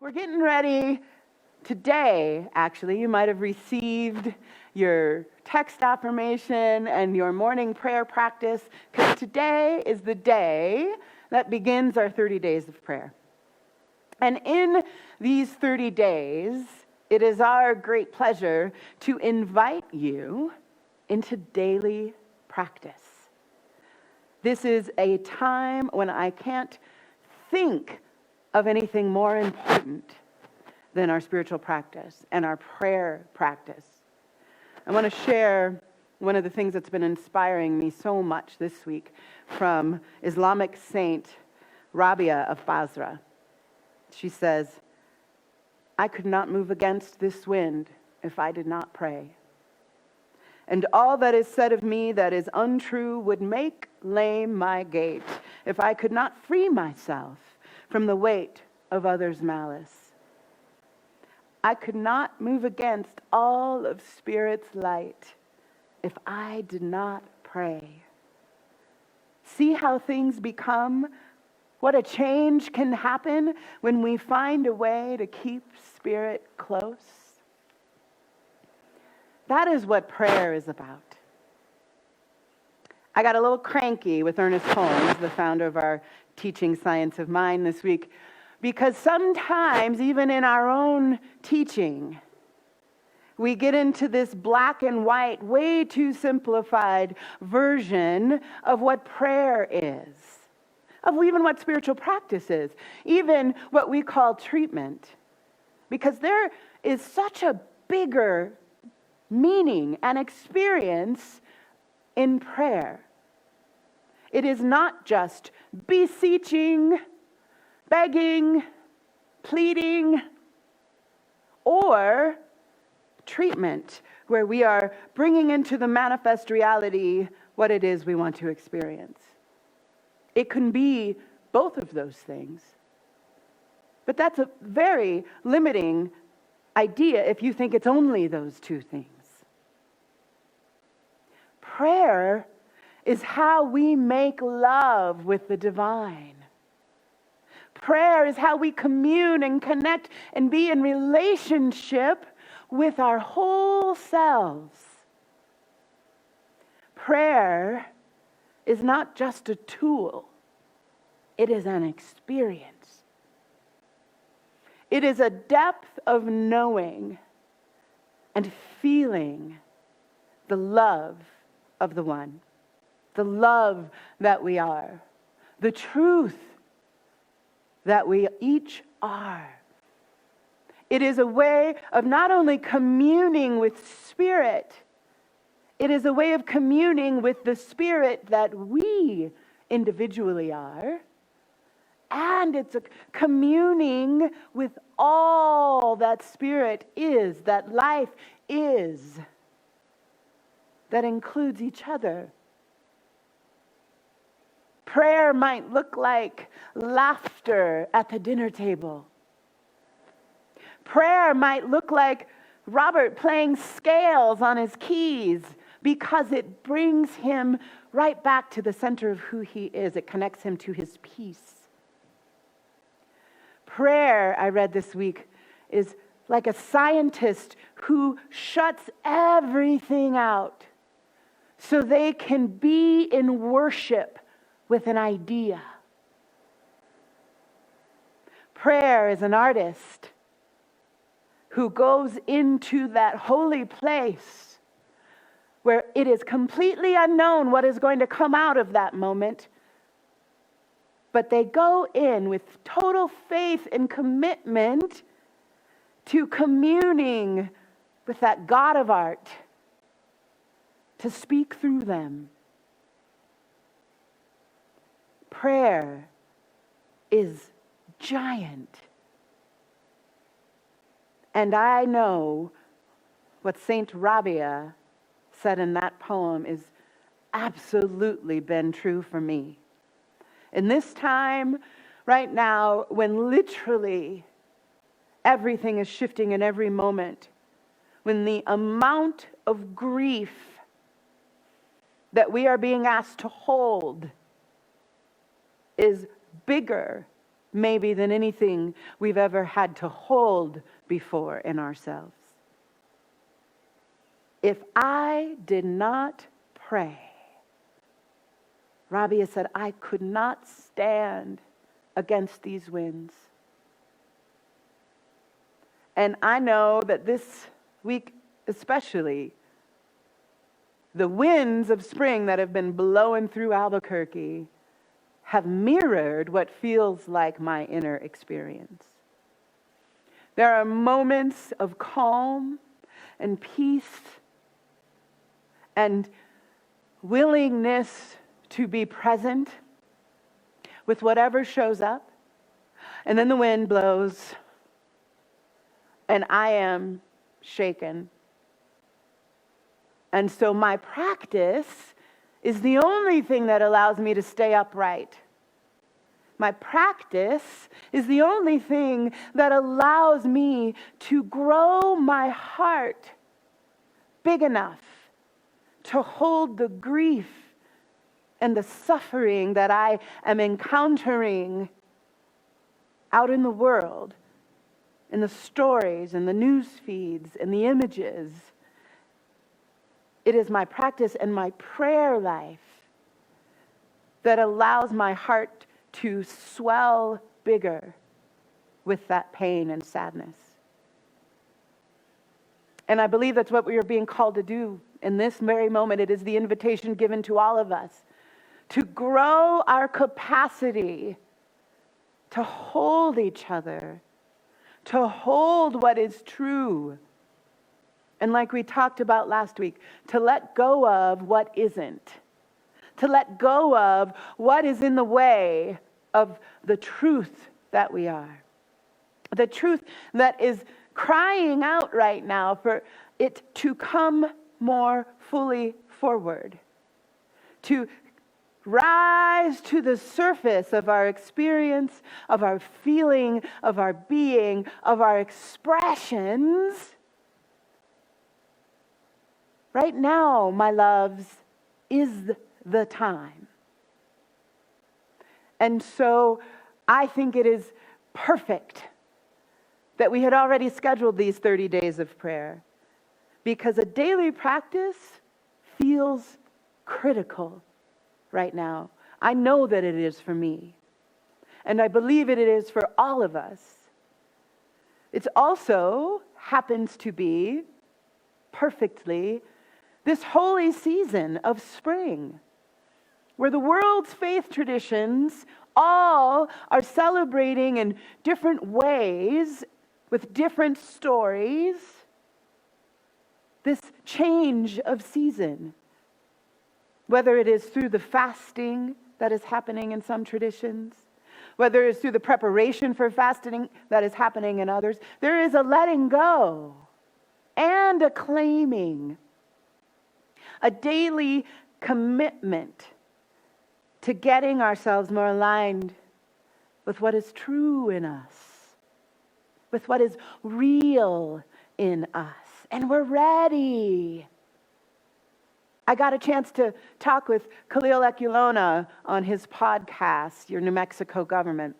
We're getting ready. Today, actually, you might have received your text affirmation and your morning prayer practice, because today is the day that begins our 30 days of prayer. And in these 30 days, it is our great pleasure to invite you into daily practice. This is a time when I can't think of anything more important than our spiritual practice and our prayer practice. I want to share one of the things that's been inspiring me so much this week from Islamic saint Rabia of Basra. She says, "I could not move against this wind if I did not pray. And all that is said of me that is untrue would make lame my gait if I could not free myself from the weight of others' malice. I could not move against all of Spirit's light if I did not pray." See how things become? What a change can happen when we find a way to keep Spirit close. That is what prayer is about. I got a little cranky with Ernest Holmes, the founder of our teaching Science of Mind this week, because sometimes, even in our own teaching, we get into this black and white, way too simplified version of what prayer is, of even what spiritual practice is, even what we call treatment. Because there is such a bigger meaning and experience in prayer. It is not just beseeching, begging, pleading, or treatment, where we are bringing into the manifest reality what it is we want to experience. It can be both of those things. But that's a very limiting idea if you think it's only those two things. Prayer is how we make love with the divine. Prayer is how we commune and connect and be in relationship with our whole selves. Prayer is not just a tool, it is an experience. It is a depth of knowing and feeling the love of the one, the love that we are, the truth that we each are. It is a way of not only communing with Spirit, it is a way of communing with the Spirit that we individually are, and it's a communing with all that Spirit is, that life is, that includes each other. Prayer might look like laughter at the dinner table. Prayer might look like Robert playing scales on his keys because it brings him right back to the center of who he is. It connects him to his peace. Prayer, I read this week, is like a scientist who shuts everything out so they can be in worship with an idea. Prayer is an artist who goes into that holy place where it is completely unknown what is going to come out of that moment, but they go in with total faith and commitment to communing with that God of art to speak through them. Prayer is giant. And I know what Saint Rabia said in that poem is absolutely been true for me. In this time, right now, when literally everything is shifting in every moment, when the amount of grief that we are being asked to hold is bigger maybe than anything we've ever had to hold before in ourselves. If I did not pray, Rabia said, I could not stand against these winds. And I know that this week especially, the winds of spring that have been blowing through Albuquerque have mirrored what feels like my inner experience. There are moments of calm and peace and willingness to be present with whatever shows up. And then the wind blows and I am shaken. And so my practice is the only thing that allows me to stay upright. My practice is the only thing that allows me to grow my heart big enough to hold the grief and the suffering that I am encountering out in the world, in the stories and the news feeds and the images. It is my practice and my prayer life that allows my heart to swell bigger with that pain and sadness. And I believe that's what we are being called to do in this very moment. It is the invitation given to all of us to grow our capacity to hold each other, to hold what is true. And like we talked about last week, to let go of what isn't. To let go of what is in the way of the truth that we are. The truth that is crying out right now for it to come more fully forward. To rise to the surface of our experience, of our feeling, of our being, of our expressions. Right now, my loves, is the time. And so I think it is perfect that we had already scheduled these 30 days of prayer, because a daily practice feels critical right now. I know that it is for me, and I believe it is for all of us. It also happens to be perfectly this holy season of spring, where the world's faith traditions all are celebrating in different ways, with different stories, this change of season. Whether it is through the fasting that is happening in some traditions, whether it's through the preparation for fasting that is happening in others, there is a letting go and a claiming, a daily commitment to getting ourselves more aligned with what is true in us, with what is real in us. And we're ready. I got a chance to talk with Khalil Ekulona on his podcast, Your New Mexico Government,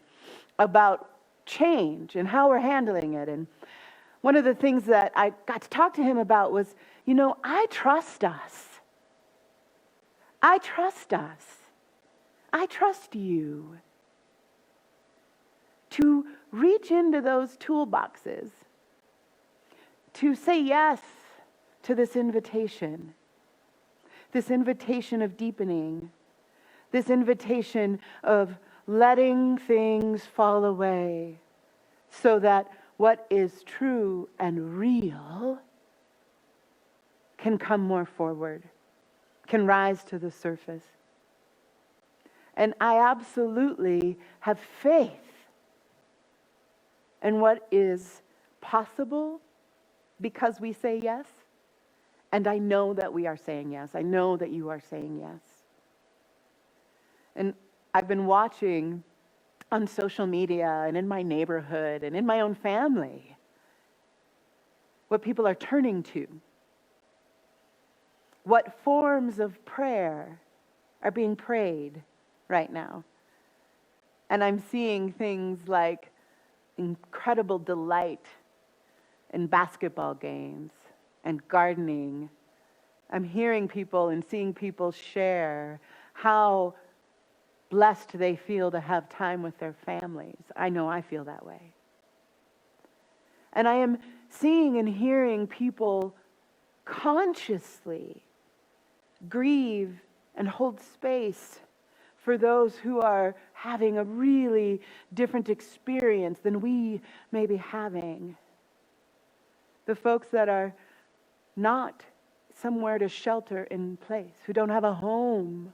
about change and how we're handling it. And one of the things that I got to talk to him about was, I trust us. I trust us. I trust you to reach into those toolboxes, to say yes to this invitation of deepening, this invitation of letting things fall away so that what is true and real can come more forward, can rise to the surface. And I absolutely have faith in what is possible because we say yes. And I know that we are saying yes. I know that you are saying yes. And I've been watching on social media and in my neighborhood and in my own family what people are turning to. What forms of prayer are being prayed right now. And I'm seeing things like incredible delight in basketball games and gardening. I'm hearing people and seeing people share how blessed they feel to have time with their families. I know I feel that way. And I am seeing and hearing people consciously grieve and hold space for those who are having a really different experience than we may be having. The folks that are not somewhere to shelter in place, who don't have a home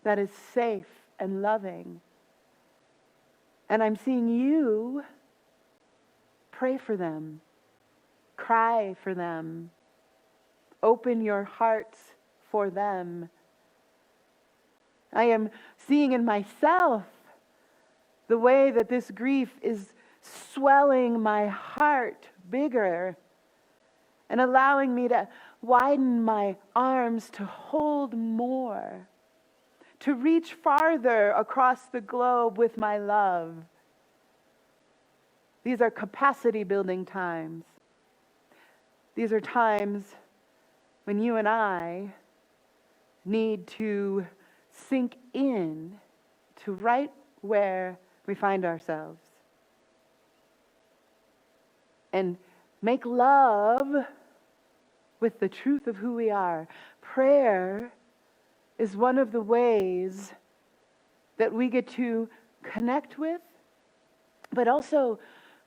that is safe and loving. And I'm seeing you pray for them, cry for them, open your hearts for them. I am seeing in myself the way that this grief is swelling my heart bigger and allowing me to widen my arms to hold more, to reach farther across the globe with my love. These are capacity building times. These are times when you and I need to sink in to right where we find ourselves and make love with the truth of who we are. Prayer is one of the ways that we get to connect with, but also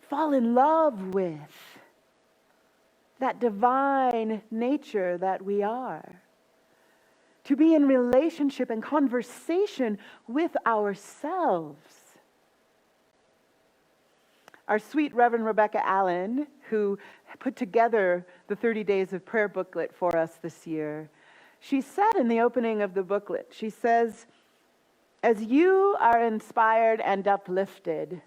fall in love with that divine nature that we are. To be in relationship and conversation with ourselves. Our sweet Reverend Rebecca Allen, who put together the 30 Days of Prayer booklet for us this year, she said in the opening of the booklet, she says, as you are inspired and uplifted,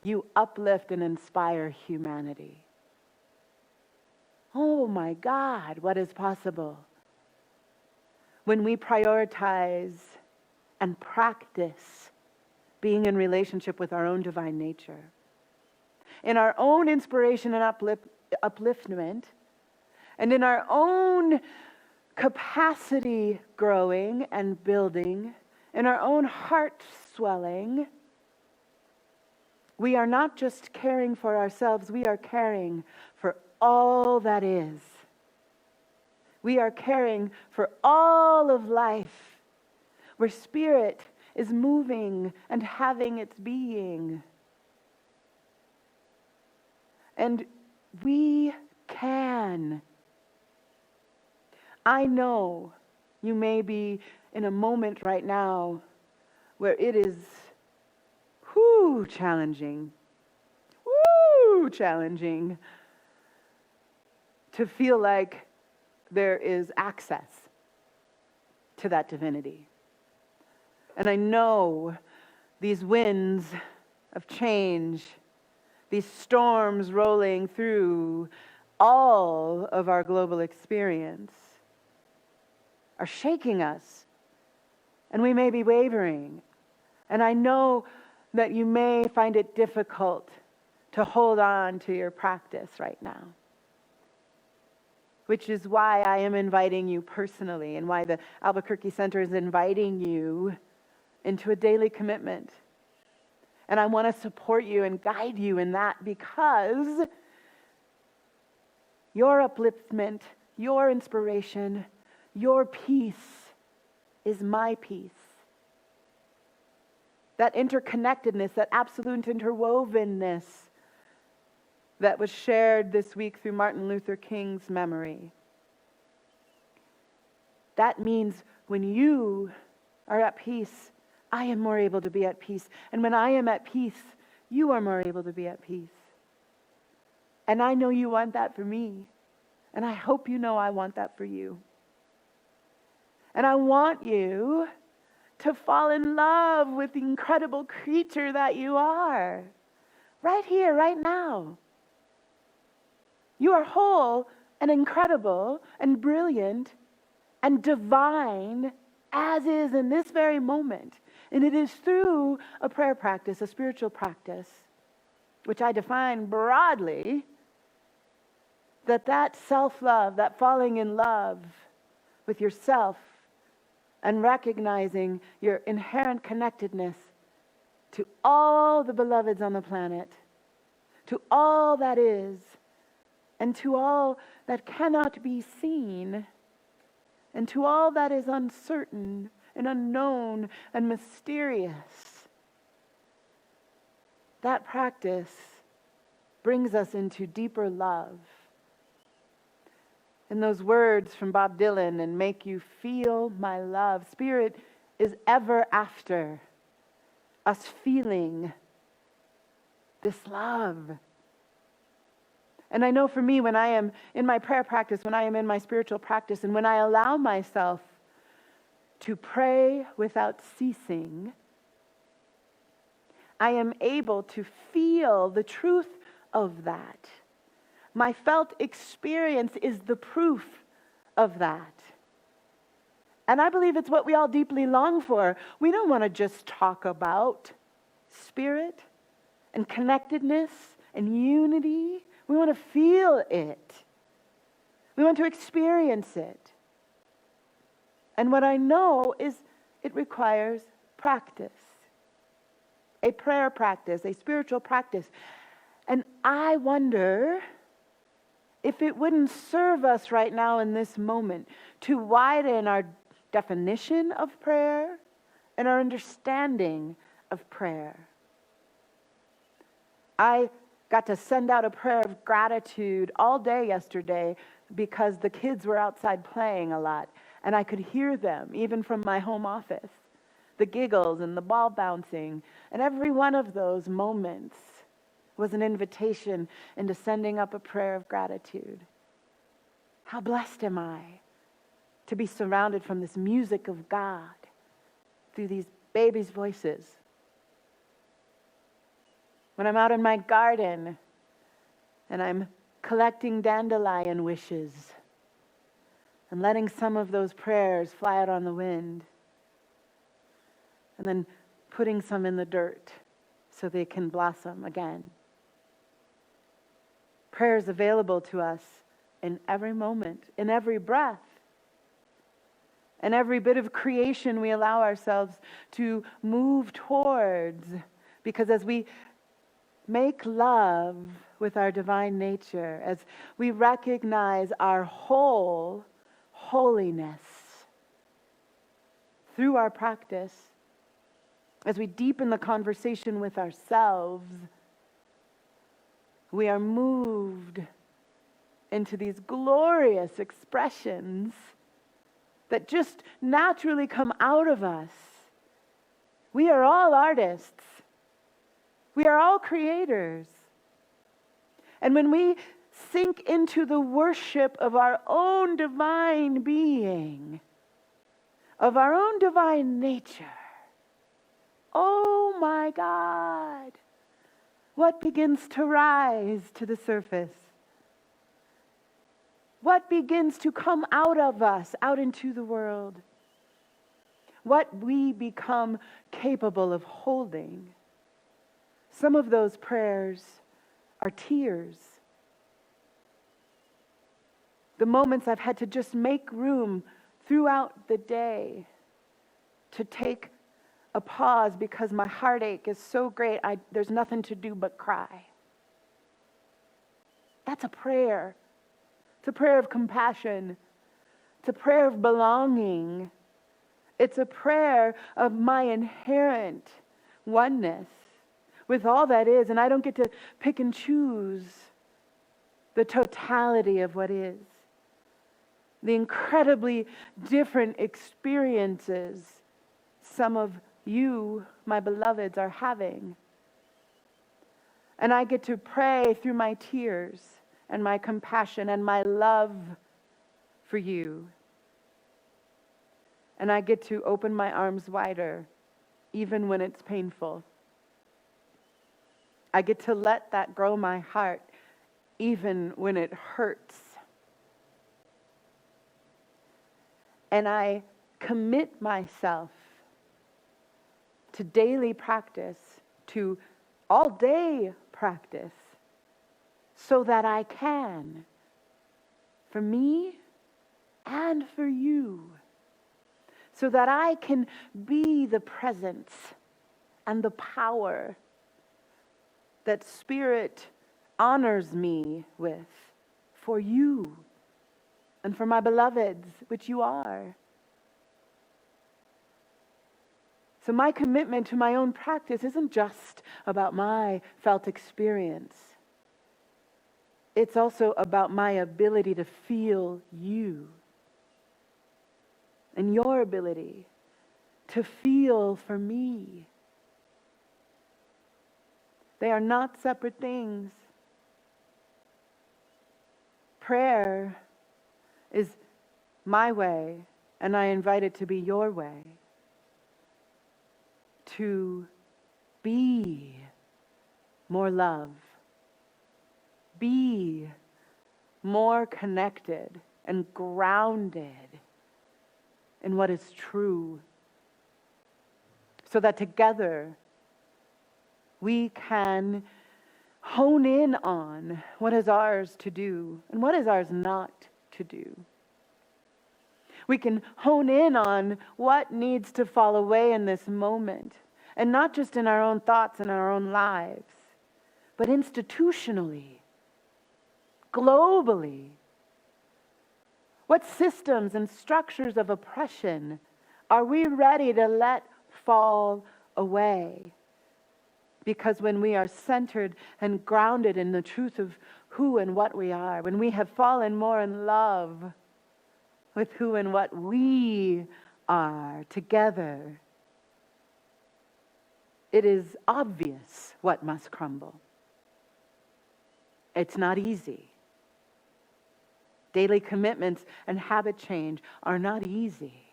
you uplift and inspire humanity. Oh my God, what is possible when we prioritize and practice being in relationship with our own divine nature, in our own inspiration and upliftment, and in our own capacity growing and building, in our own heart swelling. We are not just caring for ourselves, we are caring for all that is. We are caring for all of life, where spirit is moving and having its being. And we can. I know you may be in a moment right now where it is challenging to feel like there is access to that divinity. And I know these winds of change, these storms rolling through all of our global experience are shaking us, and we may be wavering. And I know that you may find it difficult to hold on to your practice right now, which is why I am inviting you personally and why the Albuquerque Center is inviting you into a daily commitment. And I want to support you and guide you in that, because your upliftment, your inspiration, your peace is my peace. That interconnectedness, that absolute interwovenness that was shared this week through Martin Luther King's memory. That means when you are at peace, I am more able to be at peace. And when I am at peace, you are more able to be at peace. And I know you want that for me. And I hope you know I want that for you. And I want you to fall in love with the incredible creature that you are. Right here, right now. You are whole and incredible and brilliant and divine as is in this very moment. And it is through a prayer practice, a spiritual practice, which I define broadly, that self-love, that falling in love with yourself and recognizing your inherent connectedness to all the beloveds on the planet, to all that is, and to all that cannot be seen, and to all that is uncertain and unknown and mysterious. That practice brings us into deeper love. And those words from Bob Dylan, and make you feel my love. Spirit is ever after us feeling this love. And I know for me, when I am in my prayer practice, when I am in my spiritual practice, and when I allow myself to pray without ceasing, I am able to feel the truth of that. My felt experience is the proof of that. And I believe it's what we all deeply long for. We don't want to just talk about spirit and connectedness and unity. We want to feel it. We want to experience it. And what I know is it requires practice. A prayer practice, a spiritual practice. And I wonder if it wouldn't serve us right now in this moment to widen our definition of prayer and our understanding of prayer. I got to send out a prayer of gratitude all day yesterday because the kids were outside playing a lot, and I could hear them even from my home office, the giggles and the ball bouncing, and every one of those moments was an invitation into sending up a prayer of gratitude. How blessed am I to be surrounded from this music of God through these babies' voices. When I'm out in my garden and I'm collecting dandelion wishes and letting some of those prayers fly out on the wind, and then putting some in the dirt so they can blossom again. Prayer is available to us in every moment, in every breath, and every bit of creation we allow ourselves to move towards. Because as we make love with our divine nature, as we recognize our whole holiness through our practice, as we deepen the conversation with ourselves, we are moved into these glorious expressions that just naturally come out of us. We are all artists. We are all creators. And when we sink into the worship of our own divine being, of our own divine nature, oh my God, what begins to rise to the surface? What begins to come out of us, out into the world? What we become capable of holding. Some of those prayers are tears. The moments I've had to just make room throughout the day to take a pause because my heartache is so great, there's nothing to do but cry. That's a prayer. It's a prayer of compassion. It's a prayer of belonging. It's a prayer of my inherent oneness with all that is, and I don't get to pick and choose the totality of what is. The incredibly different experiences some of you, my beloveds, are having. And I get to pray through my tears and my compassion and my love for you. And I get to open my arms wider, even when it's painful. I get to let that grow my heart, even when it hurts. And I commit myself to daily practice, to all day practice, so that I can, for me and for you, so that I can be the presence and the power that Spirit honors me with for you and for my beloveds, which you are. So my commitment to my own practice isn't just about my felt experience. It's also about my ability to feel you and your ability to feel for me. They are not separate things. Prayer is my way, and I invite it to be your way. To be more love, be more connected and grounded in what is true, so that together we can hone in on what is ours to do and what is ours not to do. We can hone in on what needs to fall away in this moment, and not just in our own thoughts and our own lives, but institutionally, globally. What systems and structures of oppression are we ready to let fall away? Because when we are centered and grounded in the truth of who and what we are, when we have fallen more in love with who and what we are together, it is obvious what must crumble. It's not easy. Daily commitments and habit change are not easy,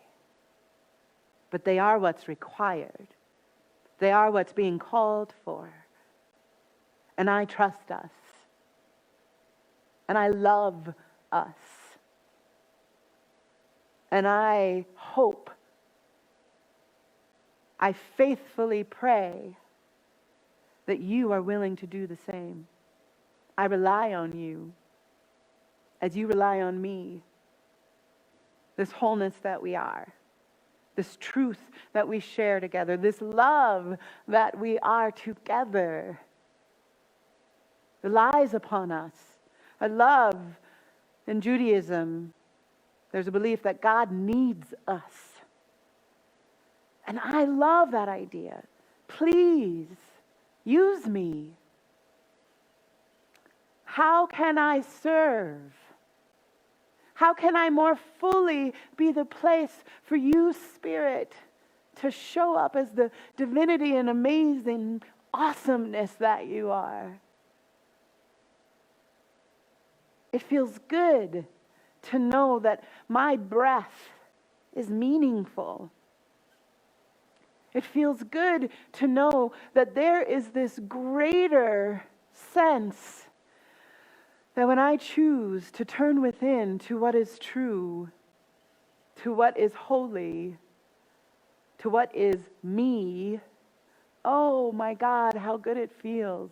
but they are what's required. They are what's being called for. And I trust us. And I love us. And I hope, I faithfully pray that you are willing to do the same. I rely on you as you rely on me. This wholeness that we are, this truth that we share together, this love that we are together relies upon us. I love in Judaism, there's a belief that God needs us. And I love that idea. Please, use me. How can I serve? How can I more fully be the place for you, Spirit, to show up as the divinity and amazing awesomeness that you are? It feels good to know that my breath is meaningful. It feels good to know that there is this greater sense that when I choose to turn within to what is true, to what is holy, to what is me, oh my God, how good it feels.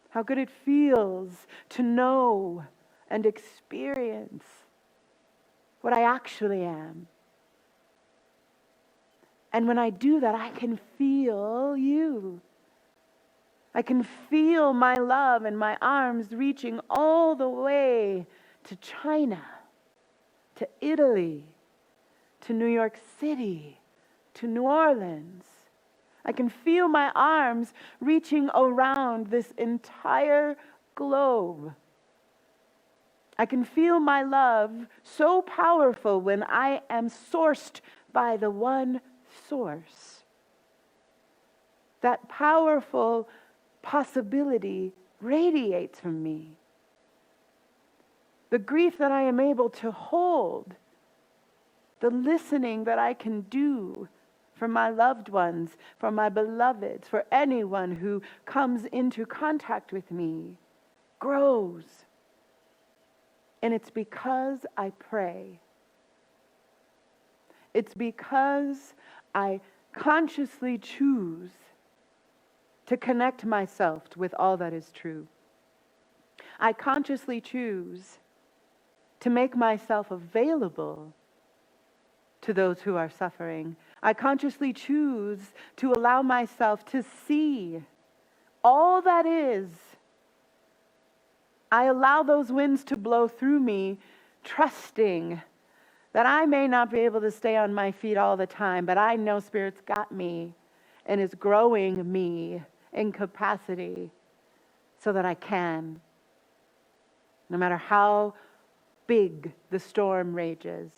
How good it feels to know and experience what I actually am. And when I do that, I can feel you. I can feel my love and my arms reaching all the way to China, to Italy, to New York City, to New Orleans. I can feel my arms reaching around this entire globe. I can feel my love so powerful when I am sourced by the one source. That powerful possibility radiates from me. The grief that I am able to hold, the listening that I can do for my loved ones, for my beloveds, for anyone who comes into contact with me, grows. And it's because I pray. It's because I consciously choose to connect myself with all that is true. I consciously choose to make myself available to those who are suffering. I consciously choose to allow myself to see all that is. I allow those winds to blow through me, trusting that I may not be able to stay on my feet all the time, but I know Spirit's got me and is growing me in capacity so that I can, no matter how big the storm rages.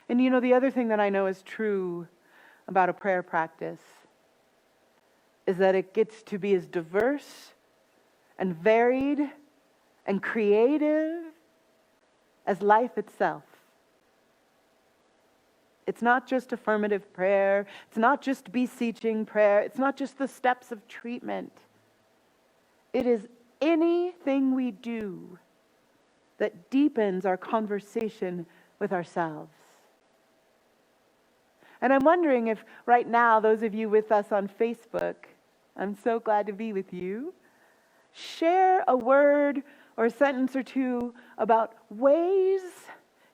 And you know, the other thing that I know is true about a prayer practice is that it gets to be as diverse and varied and creative as life itself. It's not just affirmative prayer. It's not just beseeching prayer. It's not just the steps of treatment. It is anything we do that deepens our conversation with ourselves. And I'm wondering if right now, those of you with us on Facebook, I'm so glad to be with you, share a word or a sentence or two about ways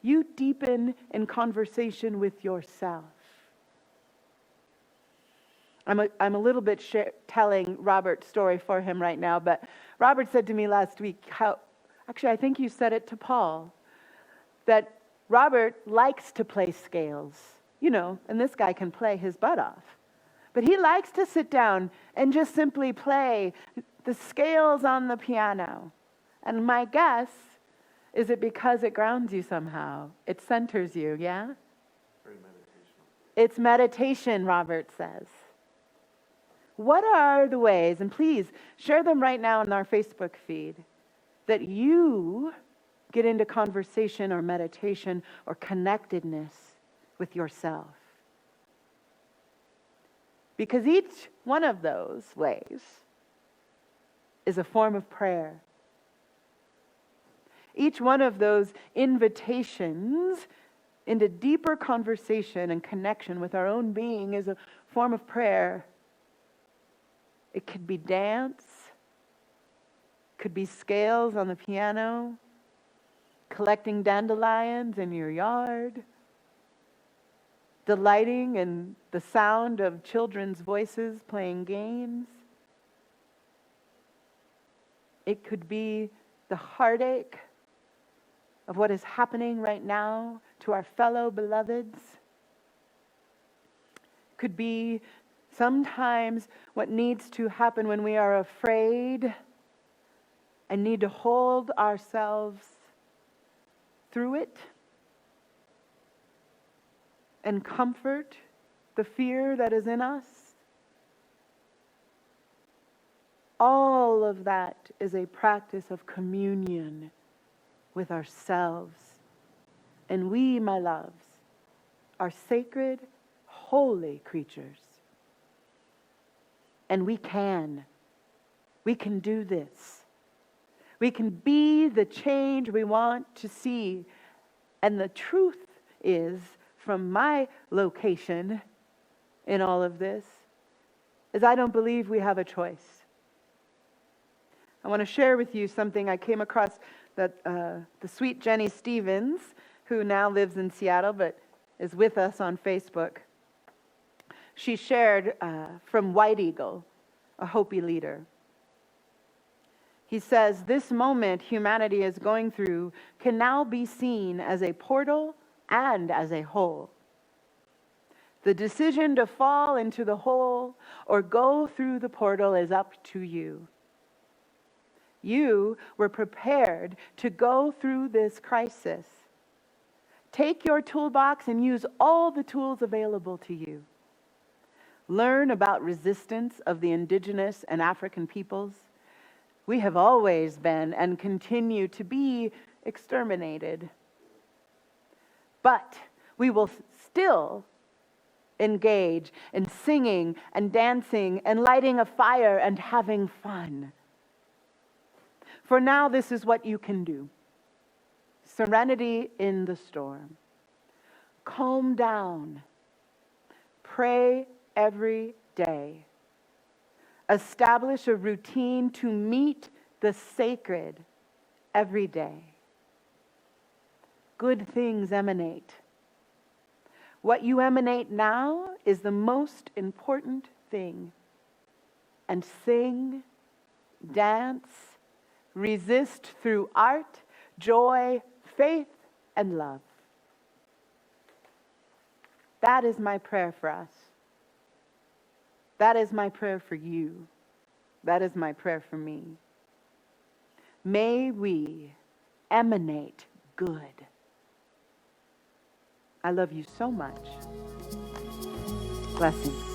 you deepen in conversation with yourself. I'm a little bit telling Robert's story for him right now, but Robert said to me last week actually I think you said it to Paul, that Robert likes to play scales, you know, and this guy can play his butt off. But he likes to sit down and just simply play the scales on the piano. And my guess is it because it grounds you somehow. It centers you, yeah? Very meditational. It's meditation, Robert says. What are the ways, and please share them right now in our Facebook feed, that you get into conversation or meditation or connectedness with yourself? Because each one of those ways is a form of prayer. Each one of those invitations into deeper conversation and connection with our own being is a form of prayer. It could be dance, could be scales on the piano, collecting dandelions in your yard, delighting in the sound of children's voices playing games. It could be the heartache of what is happening right now to our fellow beloveds. Could be sometimes what needs to happen when we are afraid and need to hold ourselves through it and comfort the fear that is in us. All of that is a practice of communion with ourselves. And we, my loves, are sacred, holy creatures. And we can do this. We can be the change we want to see. And the truth is, from my location in all of this, is I don't believe we have a choice. I want to share with you something I came across that the sweet Jenny Stevens, who now lives in Seattle but is with us on Facebook, she shared from White Eagle, a Hopi leader. He says, this moment humanity is going through can now be seen as a portal and as a hole. The decision to fall into the hole or go through the portal is up to you. You were prepared to go through this crisis. Take your toolbox and use all the tools available to you. Learn about resistance of the indigenous and African peoples. We have always been and continue to be exterminated. But we will still engage in singing and dancing and lighting a fire and having fun. For now, this is what you can do. Serenity in the storm. Calm down. Pray every day. Establish a routine to meet the sacred every day. Good things emanate. What you emanate now is the most important thing. And sing, dance, resist through art, joy, faith, and love. That is my prayer for us. That is my prayer for you. That is my prayer for me. May we emanate good. I love you so much. Blessings.